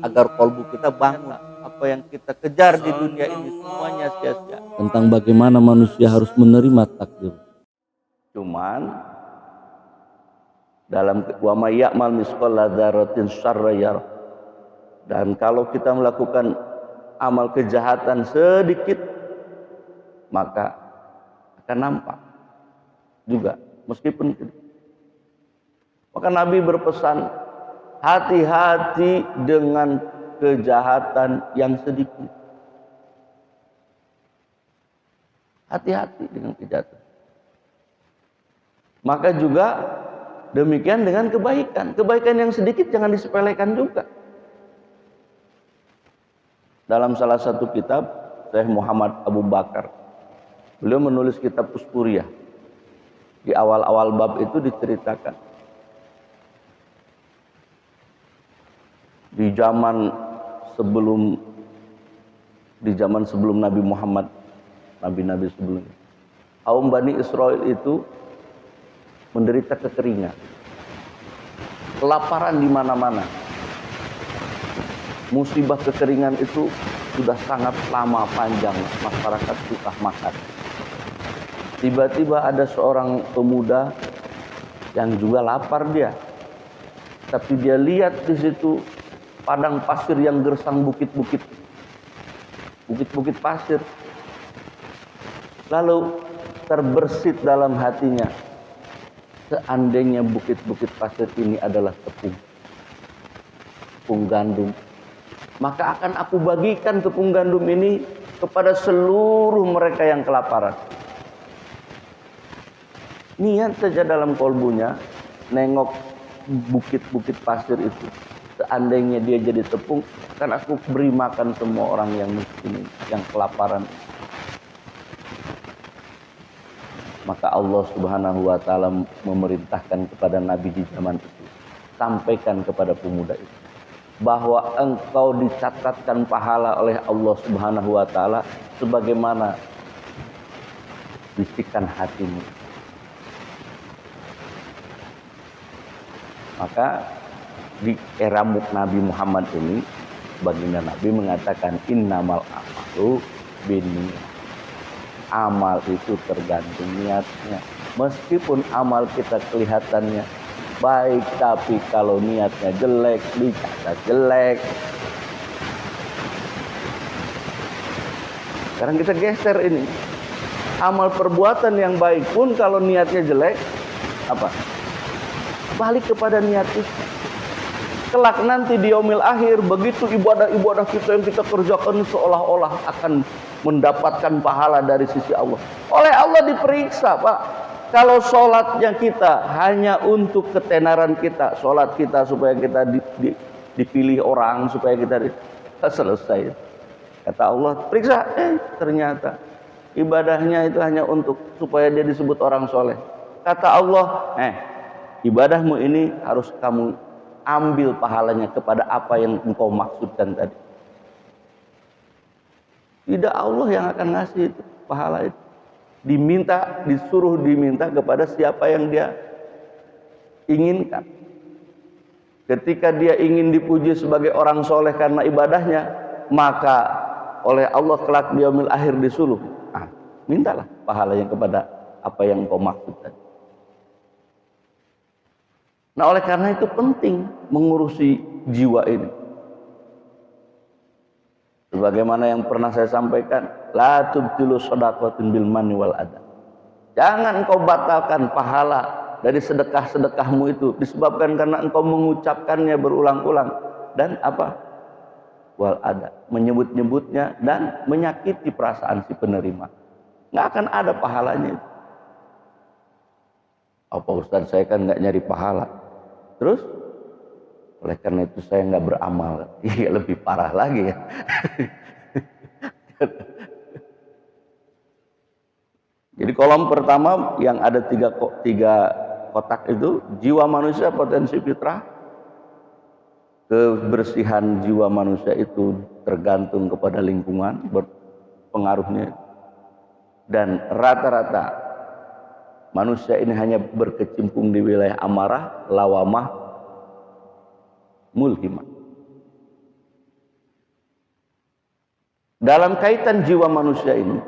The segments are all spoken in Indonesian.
agar kalbu kita bangun. Apa yang kita kejar di dunia ini semuanya sia-sia. Tentang bagaimana manusia harus menerima takdir. Cuman dalam wa may ya'mal misqala dzarratin syarra yarah. Dan kalau kita melakukan amal kejahatan sedikit, maka akan nampak juga meskipun tidak. Maka Nabi berpesan, hati-hati dengan kejahatan yang sedikit. Hati-hati dengan kejahatan. Maka juga demikian dengan kebaikan. Kebaikan yang sedikit jangan disepelekan juga. Dalam salah satu kitab, Syekh Muhammad Abu Bakar, beliau menulis kitab Uspuriyah. Di awal-awal bab itu diceritakan di zaman sebelum Nabi Muhammad, nabi-nabi sebelumnya, kaum Bani Israel itu menderita kekeringan, kelaparan di mana-mana. Musibah kekeringan itu sudah sangat lama panjang, masyarakat susah makan. Tiba-tiba ada seorang pemuda yang juga lapar dia, tapi dia lihat di situ padang pasir yang gersang, bukit-bukit pasir. Lalu terbersit dalam hatinya, seandainya bukit-bukit pasir ini adalah tepung gandum, maka akan aku bagikan tepung gandum ini kepada seluruh mereka yang kelaparan. Niat saja dalam kalbunya, nengok bukit-bukit pasir itu. Seandainya dia jadi tepung, kan aku beri makan semua orang yang miskin, yang kelaparan. Maka Allah Subhanahu wa Ta'ala memerintahkan kepada Nabi di zaman itu, sampaikan kepada pemuda itu bahwa engkau dicatatkan pahala oleh Allah Subhanahu wa Ta'ala sebagaimana bisikan hatimu. Maka di era Nabi Muhammad ini, baginda Nabi mengatakan innamal amalu binniyat. Amal itu tergantung niatnya. Meskipun amal kita kelihatannya baik, tapi kalau niatnya jelek, dicatat jelek. Sekarang kita geser ini. Amal perbuatan yang baik pun kalau niatnya jelek, apa? Balik kepada niat itu. Kelak nanti di yaumil akhir, begitu ibadah-ibadah kita yang kita kerjakan seolah-olah akan mendapatkan pahala dari sisi Allah. Oleh Allah diperiksa, Pak. Kalau sholatnya kita hanya untuk ketenaran kita, sholat kita supaya kita dipilih orang, supaya kita selesai. Kata Allah, periksa, ternyata ibadahnya itu hanya untuk supaya dia disebut orang soleh. Kata Allah, ibadahmu ini harus kamu ambil pahalanya kepada apa yang engkau maksudkan tadi. Tidak Allah yang akan ngasih itu, pahala itu. Disuruh diminta kepada siapa yang dia inginkan. Ketika dia ingin dipuji sebagai orang soleh karena ibadahnya, maka oleh Allah kelak di yaumil akhir disuruh, mintalah pahalanya kepada apa yang engkau maksudkan. Nah, oleh karena itu penting mengurusi jiwa ini. Sebagaimana yang pernah saya sampaikan, la tubtilu shadaqatin bil manni wal adha. Jangan engkau batalkan pahala dari sedekah-sedekahmu itu disebabkan karena engkau mengucapkannya berulang-ulang dan apa? Wal adha, menyebut-nyebutnya dan menyakiti perasaan si penerima. Nggak akan ada pahalanya itu. Apa Ustaz, saya kan nggak nyari pahala. Terus oleh karena itu saya nggak beramal. Iya, lebih parah lagi ya. Jadi kolom pertama yang ada tiga kotak itu, jiwa manusia potensi fitrah. Kebersihan jiwa manusia itu tergantung kepada lingkungan pengaruhnya. Dan rata-rata manusia ini hanya berkecimpung di wilayah amarah, lawamah, mulhimah. Dalam kaitan jiwa manusia ini,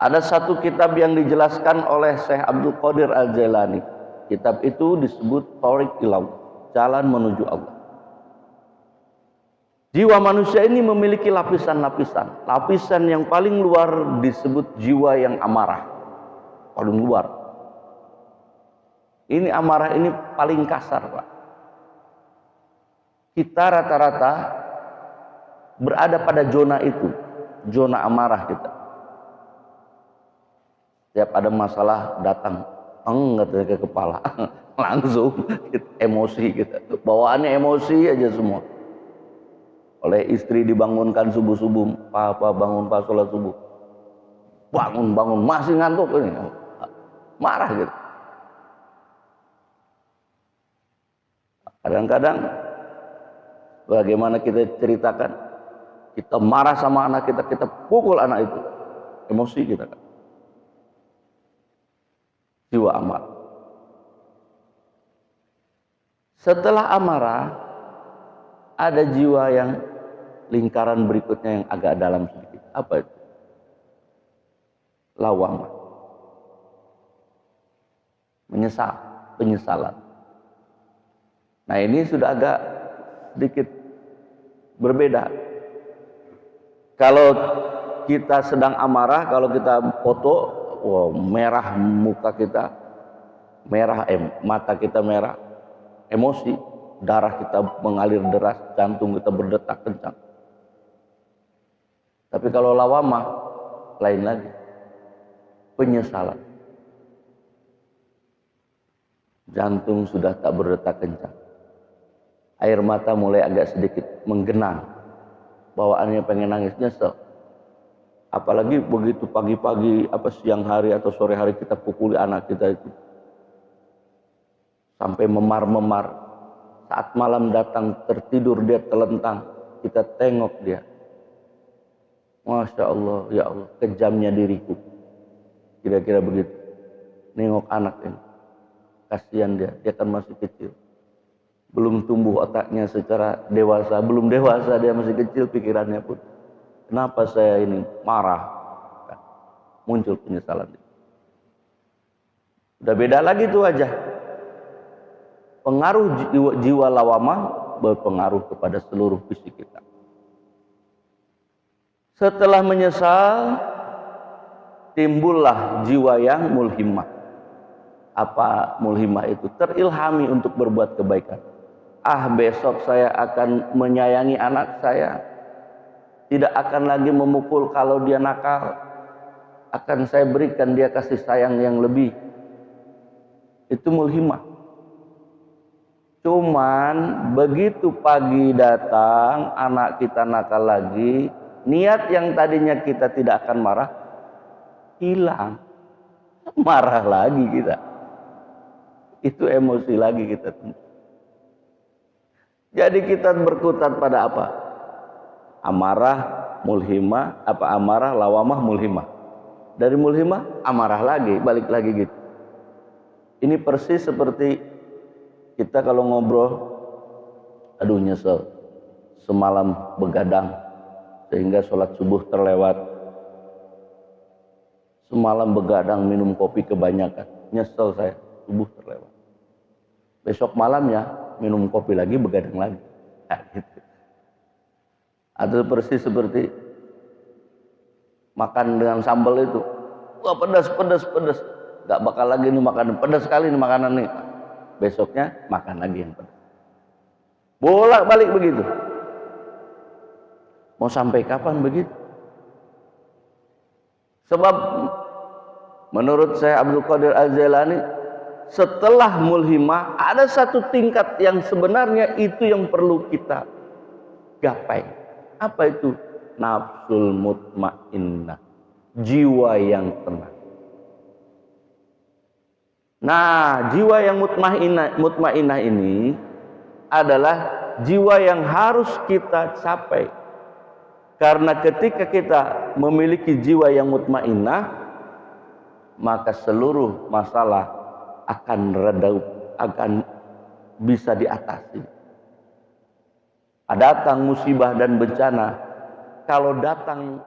ada satu kitab yang dijelaskan oleh Syekh Abdul Qadir Al-Jailani. Kitab itu disebut Thariq Ilallah, jalan menuju Allah. Jiwa manusia ini memiliki lapisan-lapisan. Lapisan yang paling luar disebut jiwa yang amarah. Paling luar. Ini amarah ini paling kasar, Pak. Kita rata-rata berada pada zona itu, zona amarah kita. Setiap ada masalah datang, ke kepala, langsung emosi kita. Bawaannya emosi aja semua. Oleh istri dibangunkan subuh-subuh, Papa bangun Pak sholat subuh. Bangun, masih ngantuk ini. Marah gitu. Kadang-kadang bagaimana kita ceritakan, kita marah sama anak kita, kita pukul anak itu. Emosi kita kan. Jiwa amarah. Setelah amarah, ada jiwa yang lingkaran berikutnya yang agak dalam sedikit. Apa itu? Lawamah. Penyesalan. Nah, ini sudah agak sedikit berbeda. Kalau kita sedang amarah, kalau kita foto, wow, merah muka kita, merah mata kita merah, emosi, darah kita mengalir deras, jantung kita berdetak kencang. Tapi kalau lawamah, lain lagi, penyesalan. Jantung sudah tak berdetak kencang. Air mata mulai agak sedikit menggenang. Bawaannya pengen nangis, nyesel. Apalagi begitu pagi-pagi, siang hari atau sore hari kita pukuli anak kita itu. Sampai memar-memar. Saat malam datang tertidur dia telentang, kita tengok dia. Masya Allah, ya Allah, kejamnya diriku. Kira-kira begitu. Nengok anak ini. Kasihan dia kan masih kecil. Belum tumbuh otaknya secara dewasa, belum dewasa, dia masih kecil pikirannya pun. Kenapa saya ini marah? Muncul penyesalan. Udah beda lagi tuh aja. Pengaruh jiwa lawamah berpengaruh kepada seluruh fisik kita. Setelah menyesal, timbullah jiwa yang mulhimah. Apa mulhimah itu? Terilhami untuk berbuat kebaikan. Besok saya akan menyayangi anak saya. Tidak akan lagi memukul kalau dia nakal. Akan saya berikan dia kasih sayang yang lebih. Itu mulhimah. Cuman begitu pagi datang, anak kita nakal lagi, niat yang tadinya kita tidak akan marah, hilang. Marah lagi kita. Itu emosi lagi kita. Jadi kita berkutat pada apa? Amarah, mulhimah, amarah, lawamah, mulhimah. Dari mulhimah, amarah lagi, balik lagi gitu. Ini persis seperti kita kalau ngobrol, aduh nyesel, semalam begadang, sehingga sholat subuh terlewat. Semalam begadang minum kopi kebanyakan, nyesel saya, subuh terlewat. Besok malamnya minum kopi lagi, begadang lagi. Nah, gitu. Atau persis seperti makan dengan sambal itu. Wah, pedas. Gak bakal lagi nih makan, pedas sekali nih makanan nih. Besoknya makan lagi yang pedas. Bolak-balik begitu. Mau sampai kapan begitu? Sebab menurut saya Abdul Qadir Al-Jailani, setelah mulhimah ada satu tingkat yang sebenarnya itu yang perlu kita gapai. Apa itu? Nafsul mutmainnah, jiwa yang tenang. Nah, jiwa yang mutmainnah ini adalah jiwa yang harus kita capai. Karena ketika kita memiliki jiwa yang mutmainnah, maka seluruh masalah akan reda, akan bisa diatasi. Datang musibah dan bencana, kalau datang